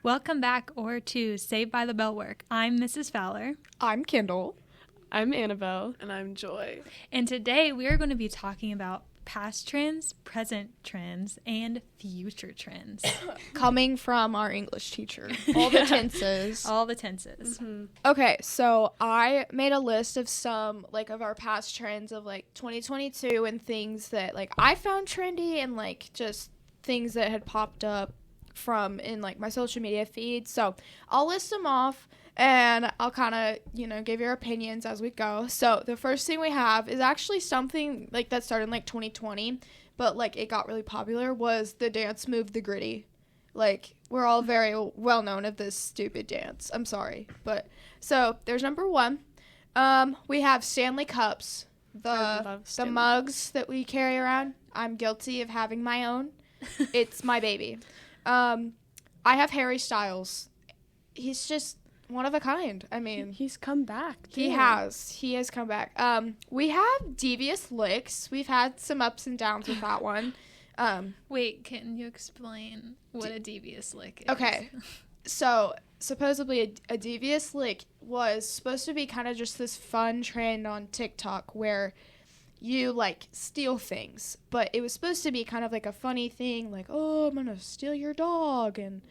Welcome back to Saved by the Bellwork. I'm Mrs. Fowler. I'm Kendal. I'm Annabelle. And I'm Joy. And today we are going to be talking about past trends, present trends, and future trends. Coming from our English teacher. All the tenses. All the tenses. Mm-hmm. Okay, so I made a list of some, of our past trends of, 2022 and things that, I found trendy and, just things that had popped up from in, my social media feed. So I'll list them off. And I'll kind of, give your opinions as we go. So the first thing we have is actually something that started in 2020, but it got really popular was the dance move, the gritty. We're all very well known of this stupid dance. I'm sorry, but so there's number one. We have Stanley Cups, the mugs that we carry around. I'm guilty of having my own. It's my baby. I have Harry Styles. He's just one of a kind. I mean, he's come back too. He has come back. We have Devious Licks. We've had some ups and downs with that one. Wait, can you explain what a devious lick is? Okay. So supposedly a devious lick was supposed to be kind of just this fun trend on TikTok where you steal things, but it was supposed to be kind of a funny thing, oh, I'm gonna steal your dog, and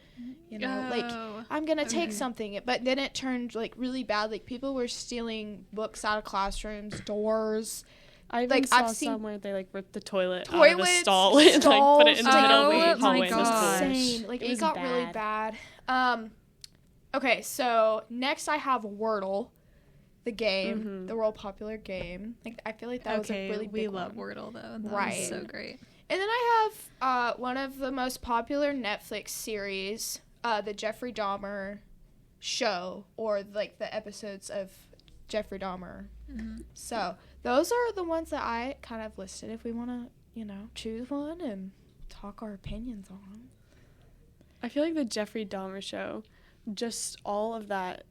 I'm gonna take something, but then it turned really bad. People were stealing books out of classrooms, doors. I even saw some where they ripped the toilet out of the stall and put it into the hallway. Oh my gosh. Insane. It got really bad. Okay, so next I have Wordle. The game, the world popular game. I feel that was a really big we love Wordle though. That right, was so great. And then I have one of the most popular Netflix series, the Jeffrey Dahmer show, or the episodes of Jeffrey Dahmer. Mm-hmm. So those are the ones that I kind of listed. If we want to, choose one and talk our opinions on. I feel the Jeffrey Dahmer show, just all of that.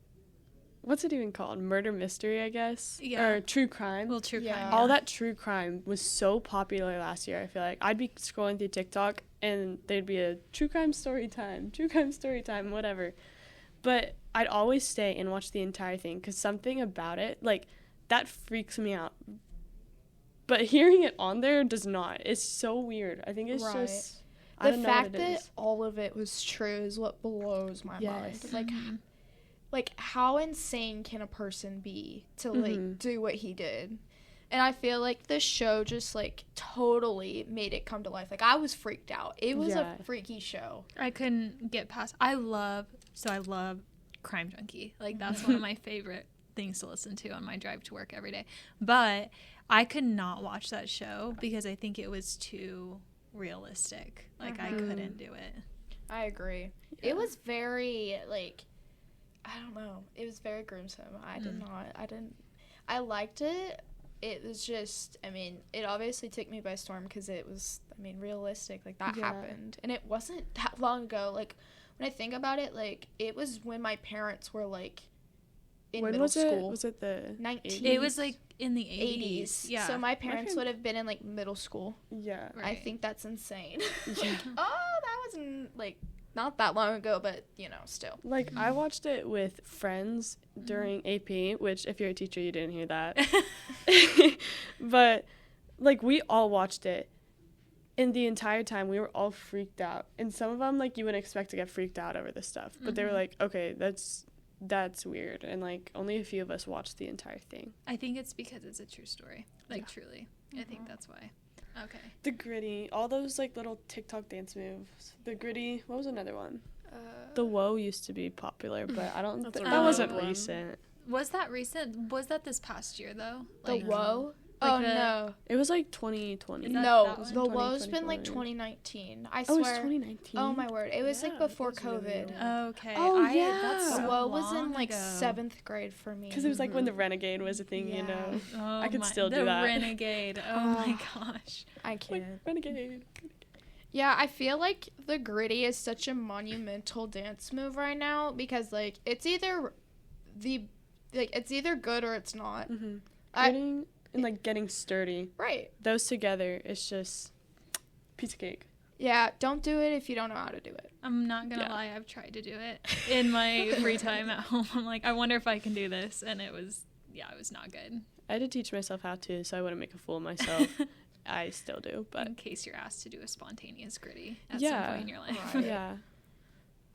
What's it even called? Murder mystery, I guess? Yeah. Or true crime. Well, true crime. Yeah. All that true crime was so popular last year, I feel like. I'd be scrolling through TikTok, and there'd be a true crime story time, whatever. But I'd always stay and watch the entire thing, because something about it, that freaks me out. But hearing it on there does not. It's so weird. I think it's just... The fact that all of it was true is what blows my mind. How insane can a person be to do what he did? And I feel the show just totally made it come to life. I was freaked out. It was a freaky show. I couldn't get past. I love Crime Junkie. That's one of my favorite things to listen to on my drive to work every day. But I could not watch that show because I think it was too realistic. I couldn't do it. I agree. Yeah. It was very I don't know. It was very gruesome. I liked it. It was just, it obviously took me by storm because it was, realistic. That happened. And it wasn't that long ago. When I think about it, it was when my parents were, in middle school. Was it the 19? It was, in the 80s. Yeah. So my parents would have been in, middle school. Yeah. Right. I think that's insane. That wasn't, not that long ago, but, still. I watched it with friends during AP, which, if you're a teacher, you didn't hear that. But, we all watched it. And the entire time, we were all freaked out. And some of them, you wouldn't expect to get freaked out over this stuff. But they were okay, that's weird. And, only a few of us watched the entire thing. I think it's because it's a true story. Truly. I think that's why. Okay. The gritty, all those little TikTok dance moves. The gritty, what was another one? The Whoa used to be popular, but I don't think that wasn't recent. Was that recent? Was that this past year though? The Whoa? No. It was 2020. No, the Whoa's been 2019. I swear. Oh, it was 2019. Oh my word. It was before COVID. Really okay. Oh yeah. That's so the Whoa was in ago. 7th grade for me. Because it was when the Renegade was a thing, Oh, I could still do that. The Renegade. Oh my gosh. I can't. Renegade. Yeah, I feel the gritty is such a monumental dance move right now because it's either it's either good or it's not. And getting sturdy. Right. Those together, it's just piece of cake. Yeah, don't do it if you don't know how to do it. I'm not gonna lie, I've tried to do it in my free time at home. I'm like, I wonder if I can do this, and it was not good. I had to teach myself how to, so I wouldn't make a fool of myself. I still do, but in case you're asked to do a spontaneous gritty at Yeah. some point in your life. Right. yeah.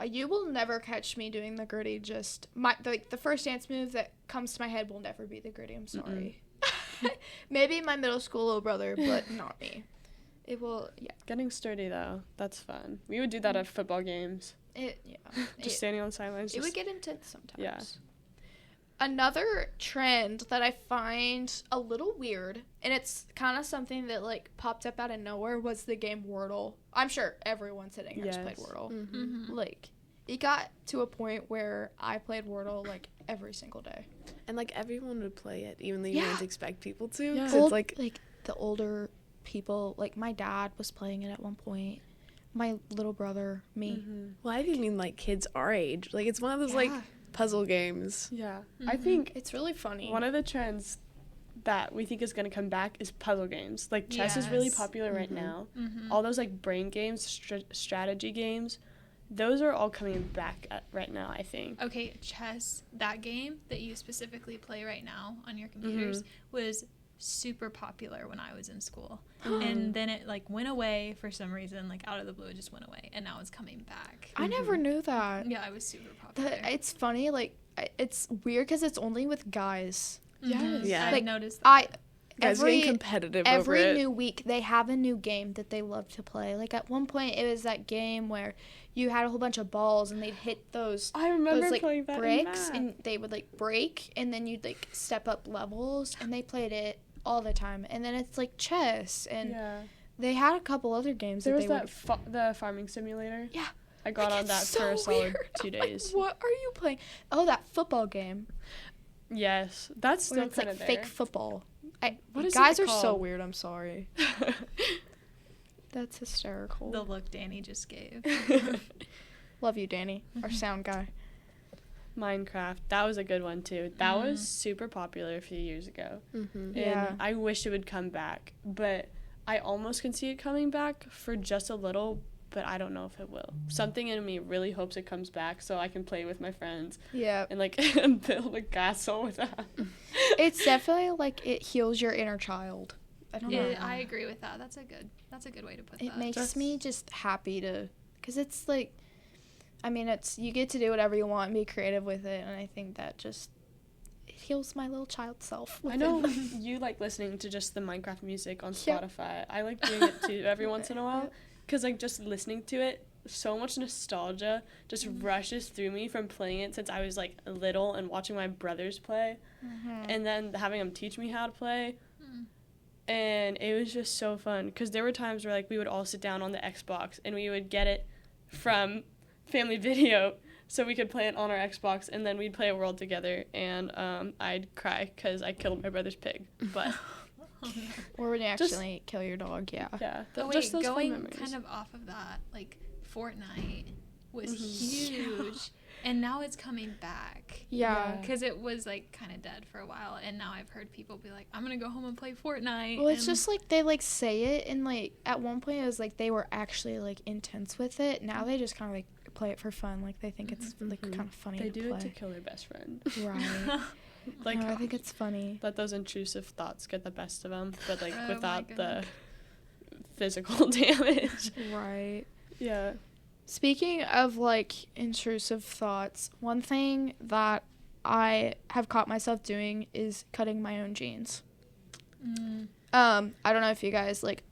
You will never catch me doing the gritty. Just the first dance move that comes to my head will never be the gritty. I'm sorry. Maybe my middle school little brother, but not me. It will, yeah. Getting sturdy though, that's fun. We would do that at football games. Just Standing on the sidelines. it would get intense sometimes. Yeah. Another trend that I find a little weird, and it's kind of something that like popped up out of nowhere, was the game Wordle. I'm sure everyone sitting here has played Wordle. Mm-hmm. Like, it got to a point where I played Wordle like every single day. And like everyone would play it, even though you Yeah. wouldn't expect people to. Yeah. 'Cause Old, it's like the older people, like my dad was playing it at one point. My little brother, me. well, I even mean like kids our age. Like it's one of those like Yeah. puzzle games. Yeah. I think It's really funny. one of the trends that we think is going to come back is puzzle games. Like chess is really Yes. popular right now. Mm-hmm. All those like brain games, strategy games, those are all coming back right now, I think. Okay, chess, that game that you specifically play right now on your computers was super popular when I was in school. And then it like went away for some reason, like out of the blue it just went away, and now it's coming back. I never knew that. Yeah, it was super popular. It's funny, like, it's weird because it's only with guys. Mhm. Yeah. I Like, noticed that. Guys getting competitive over Every it. new week they have a new game that they love to play. Like at one point it was that game where you had a whole bunch of balls and they'd hit those I remember like playing that in bricks math. and they would like break and then you'd like step up levels, and they played it all the time. And then it's like chess, and Yeah. they had a couple other games There that was they that would the farming simulator. Yeah. I got Like, on that it's for a so solid weird. 2 days. Like, what are you playing? Oh, that football game Yes, that's where still it's like kind of fake there. football. What is Guys it are so called? weird. I'm sorry. That's hysterical. The look Danny just gave. Love you, Danny, our sound guy. Minecraft, that was a good one too. That was super popular a few years ago. Mm-hmm. Yeah. And I wish it would come back, but I almost can see it coming back for just a little, but I don't know if it will. Something in me really hopes it comes back so I can play with my friends Yeah. and like build a castle with them. It's definitely like it heals your inner child. I don't know. I agree with that. That's a good way to put It that. makes me just happy to, because it's like, I mean, it's, you get to do whatever you want and be creative with it, and I think that just, it heals my little child self. I know you like listening to just the Minecraft music on Spotify. I like doing it too every once in a while because like just listening to it, so much nostalgia just rushes through me from playing it since I was like little and watching my brothers play and then having them teach me how to play. And it was just so fun because there were times where like we would all sit down on the Xbox and we would get it from Family Video so we could play it on our Xbox, and then we'd play a world together, and I'd cry because I killed my brother's pig. But Or when you actually kill your dog, yeah. yeah, Oh, wait, just those fun going memories. kind of off of that, like Fortnite was huge, and now it's coming back. Yeah. Because it was like kind of dead for a while, and now I've heard people be like, "I'm gonna go home and play Fortnite." Well, it's and just like they like say it, and like at one point it was like they were actually like intense with it. Now they just kind of like play it for fun. Like they think it's like kind of funny They to do play. it to kill their best friend. Right. Like No, I think it's funny. let those intrusive thoughts get the best of them, but like Oh my without the goodness. physical damage. Right. Yeah. Speaking of like intrusive thoughts, one thing that I have caught myself doing is cutting my own jeans. I don't know if you guys like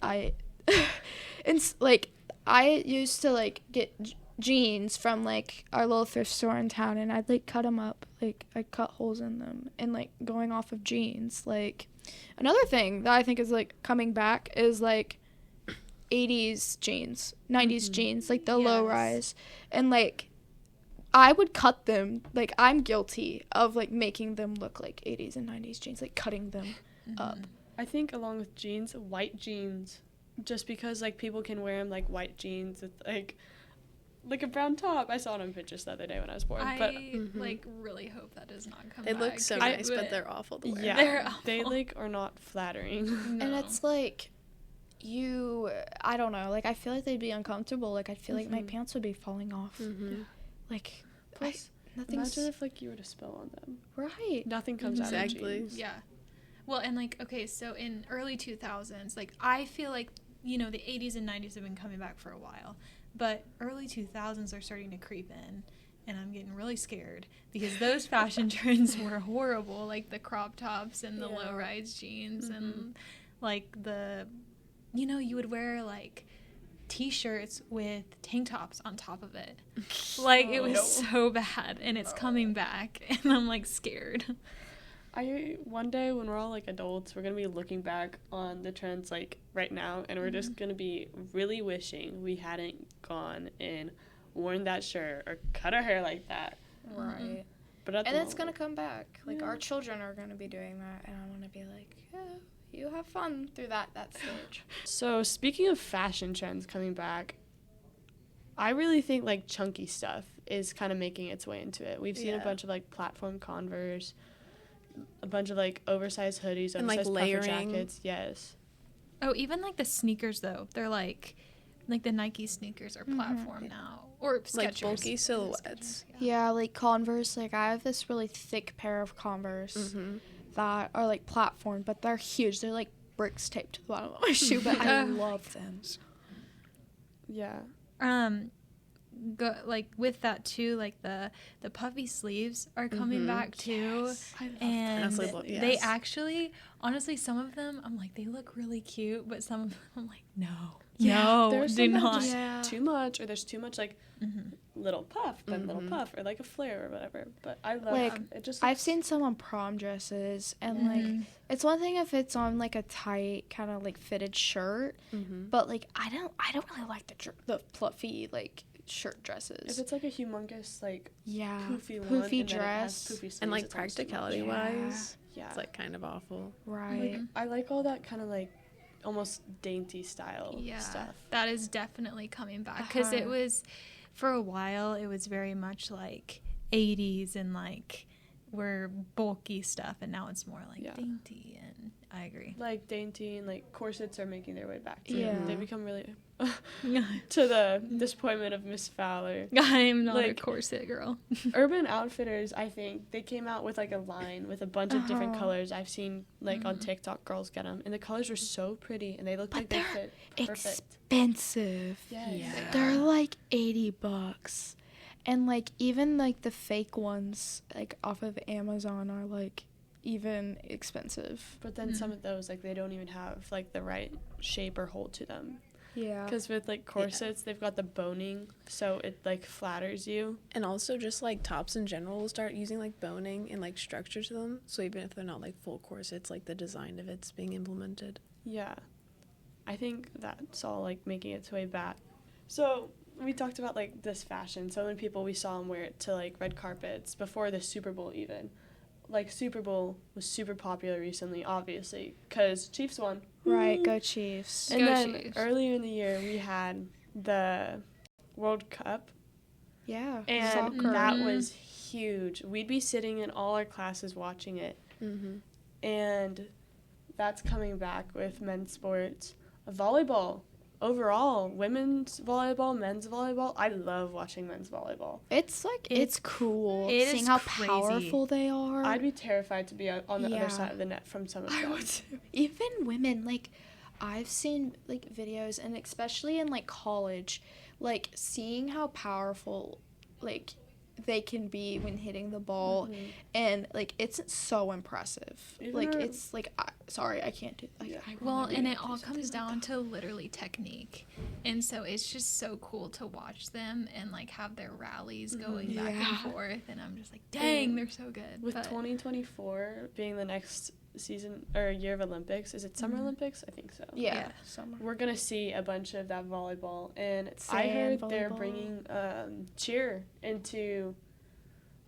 like I used to like get jeans from like our little thrift store in town, and I'd like cut them up, like I'd cut holes in them, and like going off of jeans. Like another thing that I think is like coming back is like 80s jeans, 90s jeans, like the low Yes. rise, and like I would cut them. Like I'm guilty of like making them look like 80s and 90s jeans, like cutting them up. I think along with jeans, white jeans, just because like people can wear them like white jeans with like a brown top. I saw it on Pinterest the other day when I was bored. But I like really hope that does not come They back. look so 'cause nice, but they're awful to wear. yeah, They're they awful. like are not flattering. And it's like I don't know, like I feel like they'd be uncomfortable. Like I feel like my pants would be falling off. Mm-hmm. Like Plus, nothing's imagine if like you were to spill on them. right. Nothing comes out of Exactly. jeans. Yeah. Well, and like, okay, so in early 2000s, like I feel like, you know, the 80s and 90s have been coming back for a while, but early 2000s are starting to creep in, and I'm getting really scared because those fashion trends were horrible, like the crop tops and the low-rise jeans and like the, you know, you would wear like t-shirts with tank tops on top of it. Like it was so bad, and it's coming back, and I'm like scared. One day when we're all like adults, we're gonna be looking back on the trends like right now, and we're just gonna be really wishing we hadn't gone and worn that shirt or cut our hair like that. Right. But at And the it's gonna moment- come back. Like our children are gonna be doing that, and I want to be like, yeah, you have fun through that stage. So speaking of fashion trends coming back, I really think like chunky stuff is kind of making its way into it. We've seen a bunch of like platform Converse, a bunch of like oversized hoodies, And, like, oversized puffer layering. jackets. Yes. Oh, even like the sneakers though, they're like the Nike sneakers are platform now, or Skechers. Like bulky silhouettes. Yeah, like Converse. Like I have this really thick pair of Converse Mm-hmm. that are like platform, but they're huge. They're like bricks taped to the bottom of my shoe, but I love them. Yeah. Like with that too, like the puffy sleeves are coming back too, and Honestly, they yes. actually, honestly, some of them I'm like they look really cute, but some of them I'm like no, There's do some that are not. just too much, or there's too much like little puff, then little puff, or like a flare or whatever. But I love Like, it. Just I've seen some on prom dresses, and like it's one thing if it's on like a tight kind of like fitted shirt, but like I don't really like the fluffy like shirt dresses. if it's like a humongous like Yeah, poofy one, poofy and then it has dress. poofy sleeves, And like it's almost too much. practicality wise, Yeah. it's like kind of awful. Right. Like, I like all that kind of like almost dainty style stuff. That is definitely coming back because it was, for a while, it was very much like 80s and like we're bulky stuff, and now it's more like dainty, and I agree. Like dainty and like corsets are making their way back too. Yeah. They become really to the disappointment of Miss Fowler. I'm not a Like- corset girl. Urban Outfitters, I think they came out with like a line with a bunch of different colors. I've seen like on TikTok girls get them, and the colors were so pretty, and they look like they fit perfect. Expensive. Yes. They're like $80, and like even like the fake ones like off of Amazon are like even expensive. But then some of those like they don't even have like the right shape or hold to them. Yeah. Because with like corsets, they've got the boning, so it like flatters you. And also just like tops in general will start using like boning and like structure to them. So even if they're not like full corsets, like the design of it's being implemented. Yeah. I think that's all like making its way back. So we talked about like this fashion. So many people we saw them wear it to like red carpets before the Super Bowl even. Like Super Bowl was super popular recently, obviously, because Chiefs won. Right. Go Chiefs. And Go then Chiefs. earlier in the year we had the World Cup, Yeah. and Soccer. that was huge. We'd be sitting in all our classes watching it, and that's coming back with men's sports. Volleyball, overall, women's volleyball, men's volleyball. I love watching men's volleyball. It's like it's cool it seeing is how crazy. powerful they are. I'd be terrified to be on the Yeah. other side of the net from some of them. Even women, like I've seen like videos, and especially in like college, like seeing how powerful like they can be when hitting the ball, and like it's so impressive. Even like our- it's like sorry, I can't do like I will Well, never and do it all something comes like down that. to literally technique. And so it's just so cool to watch them and like have their rallies going back and forth. And I'm just like, dang, they're so good. With But 2024 being the next season or year of Olympics, is it Summer Olympics? I think so. Yeah, summer. We're gonna see a bunch of that volleyball, and I Sand heard they're volleyball. bringing cheer into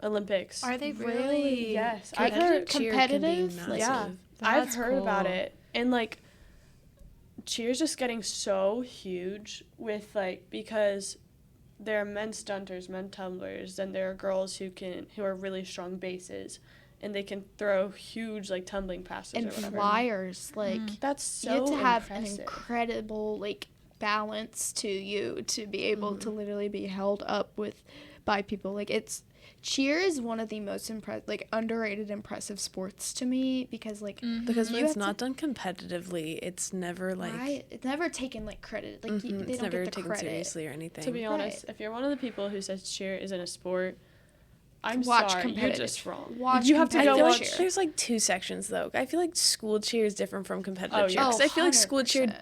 Olympics. are they really? Yes, I've I've heard. competitive, like- Yeah, That's I've heard about cool. it, and like cheer's just getting so huge with like because there are men stunters, men tumblers, then there are girls who are really strong bases, and they can throw huge like tumbling passes And or whatever. flyers, like That's so you have to have impressive. an incredible like balance to you to be able to literally be held up by people. Like cheer is one of the most underrated impressive sports to me because like Because when you it's have not done competitively, it's never like right, it's never taken like credit. Like they it's don't never get the taken credit. seriously or anything. To be honest, if you're one of the people who says cheer isn't a sport, I'm Watch sorry, you're competitive. just wrong. Watch you have to go competitive watch cheer. There's like two sections though. I feel like school cheer is different from competitive Oh, cheer yeah. because I feel like school cheer 100%.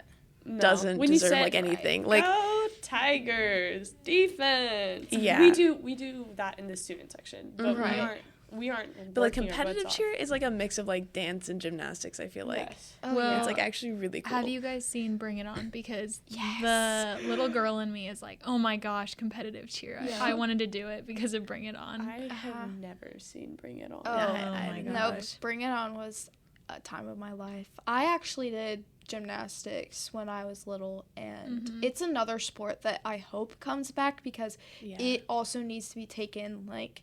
No. doesn't When you deserve say, like anything. Like, Like go Tigers defense. Yeah. we do that in the student section, but Right. we aren't. but like working our competitive butts cheer is like a mix of like dance and gymnastics. I feel off. like Yes. Oh, Well, yeah. it's like actually really cool. Have you guys seen Bring It On? Because Yes. the little girl in me is like, oh my gosh, competitive cheer. Yeah. I wanted to do it because of Bring It On. I have never seen Bring It On. Oh, my nope. gosh. Bring It On was a time of my life. I actually did gymnastics when I was little, and it's another sport that I hope comes back because it also needs to be taken like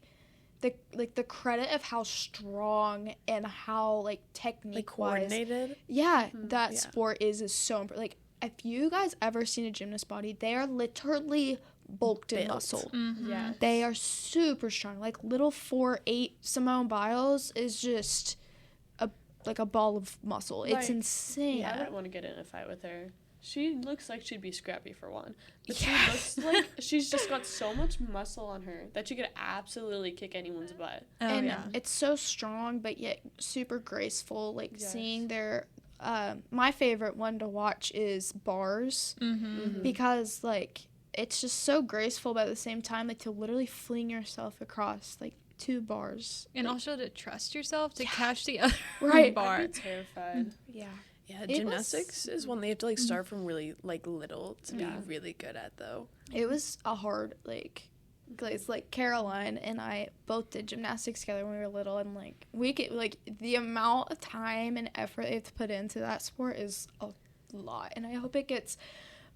the credit of how strong and how like technique like coordinated. that sport is so important. Like if you guys ever seen a gymnast body, they are literally bulked in Built. muscle. Yeah. They are super strong. Like little 4'8" Simone Biles is just a ball of muscle. It's Like, insane. I wouldn't want to get in a fight with her. She looks like she'd be scrappy for one. But Yes. she looks like she's just got so much muscle on her that she could absolutely kick anyone's butt. Oh, And yeah. it's so strong but yet super graceful. Like Yes. seeing their my favorite one to watch is bars Mm-hmm. because like it's just so graceful but at the same time like to literally fling yourself across like 2 bars. And also to trust yourself to catch the other Right. bar. I'd be terrified. Yeah. Yeah, It gymnastics is one they have to like start from really like little to be really good at though. It was a hard it's like Caroline and I both did gymnastics together when we were little, and like we get like the amount of time and effort they have to put into that sport is a lot, and I hope it gets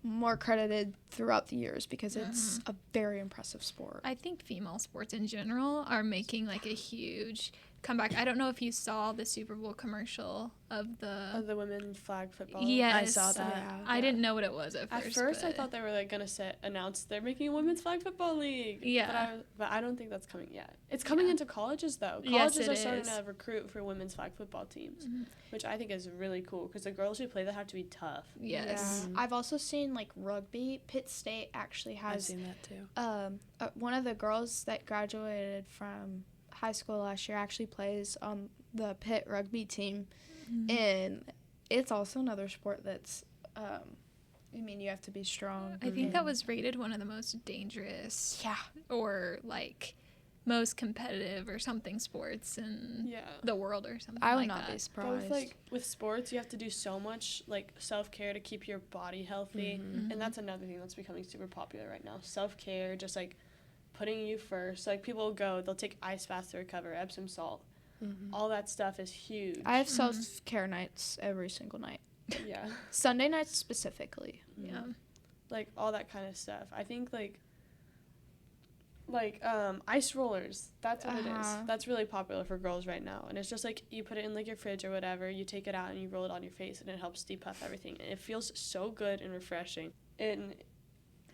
more credited throughout the years because it's a very impressive sport. I think female sports in general are making like a huge comeback. I don't know if you saw the Super Bowl commercial of the The women's flag football. Yes, I saw that. Yeah. I didn't know what it was at At first. first, I but- thought they were like gonna announce they're making a women's flag football league. Yeah. but I don't think that's coming yet. It's coming into colleges though. Yes, Colleges it are starting is. to recruit for women's flag football teams, which I think is really cool because the girls who play that have to be tough. Yes. Yeah. I've also seen like rugby. Pitt State actually I've has seen that too. one of the girls that graduated from high school last year actually plays on the Pitt rugby team, and it's also another sport that's you have to be strong. I think that was rated one of the most dangerous Yeah. or like most competitive or something sports in Yeah. the world or something I would like not that. be surprised. Both with sports, you have to do so much like self-care to keep your body healthy, and that's another thing that's becoming super popular right now. Self-care, just like putting you first. Like people will go, they'll take ice baths to recover, Epsom salt. All that stuff is huge. I have self-care nights every single night. Yeah. Sunday nights specifically. Yeah. Like all that kind of stuff. I think like ice rollers, that's what it is. Uh-huh. That's really popular for girls right now, and it's just like you put it in like your fridge or whatever, you take it out and you roll it on your face, and it helps depuff everything, and it feels so good and refreshing, and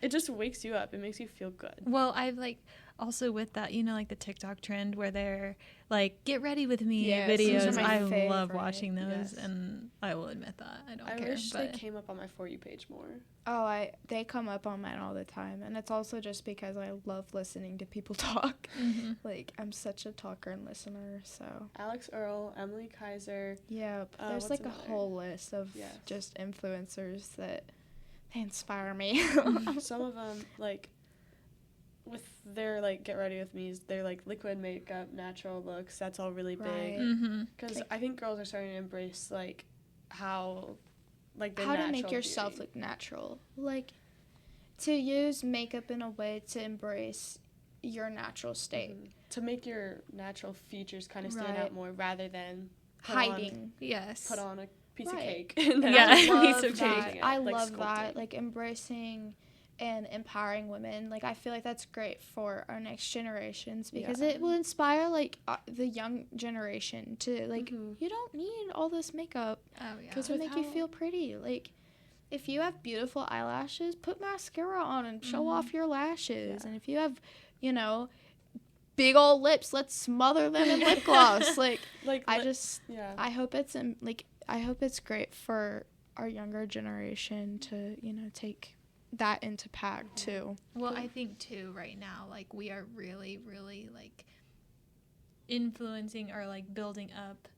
it just wakes you up. It makes you feel good. Well, I've like also with that, like the TikTok trend where they're like "get ready with me" Yes, those videos. are my I love favorite. watching those, Yes. and I will admit that I don't I care. wish but they came up on my For You page more. Oh, they come up on mine all the time, and it's also just because I love listening to people talk. Like I'm such a talker and listener, so Alex Earl, Emily Kaiser. Yep. There's what's like a another? whole list of Yes. just influencers that they inspire me. Some of them, like, with their, like, get ready with me's, they're, like, liquid makeup, natural looks. That's all really Right. big. Because I think girls are starting to embrace, like, how, like, the How to natural make yourself beauty. look natural. Like, to use makeup in a way to embrace your natural state. To make your natural features kind of stand Right. out more rather than Hiding. Yes. put on a piece of Right. cake. And then Yeah, just piece love of that. changing it, I like, love sculpting. that. Like, embracing and empowering women. Like, I feel like that's great for our next generations because it will inspire, like, the young generation to, like, you don't need all this makeup because it'll make you feel pretty. Like, if you have beautiful eyelashes, put mascara on and show off your lashes. And if you have, you know, big old lips, let's smother them in lip gloss. Like I hope it's I hope it's great for our younger generation to, you know, take that into pack too. Well, I think too right now, like, we are really, really, like, influencing or, like, building up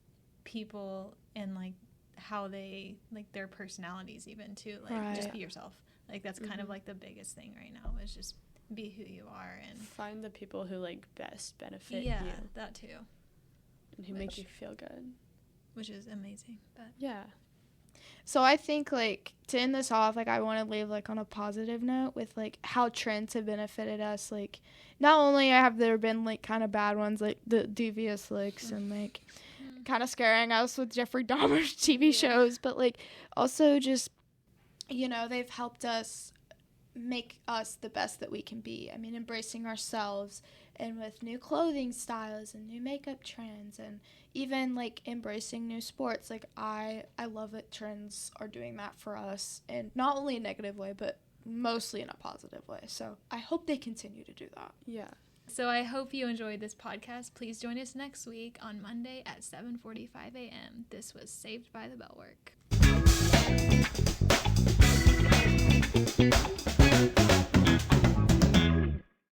people and, like, how they, like, their personalities even too, like, just be yourself. Like, that's kind of like the biggest thing right now is just be who you are and find the people who, like, best benefit you. Yeah, that too. And who make you feel good. Which is amazing. But yeah. So I think, like, to end this off, like, I want to leave, like, on a positive note with, like, how trends have benefited us. Like, not only have there been, like, kind of bad ones, like the devious looks and, like, kind of scaring us with Jeffrey Dahmer's TV shows, but, like, also just, you know, they've helped us make us the best that we can be. I mean, embracing ourselves and with new clothing styles and new makeup trends and even, like, embracing new sports. Like, I love that trends are doing that for us, and not only in a negative way, but mostly in a positive way. So I hope they continue to do that. Yeah. So I hope you enjoyed this podcast. Please join us next week on Monday at 7:45 a.m. This was Saved by the Bellwork.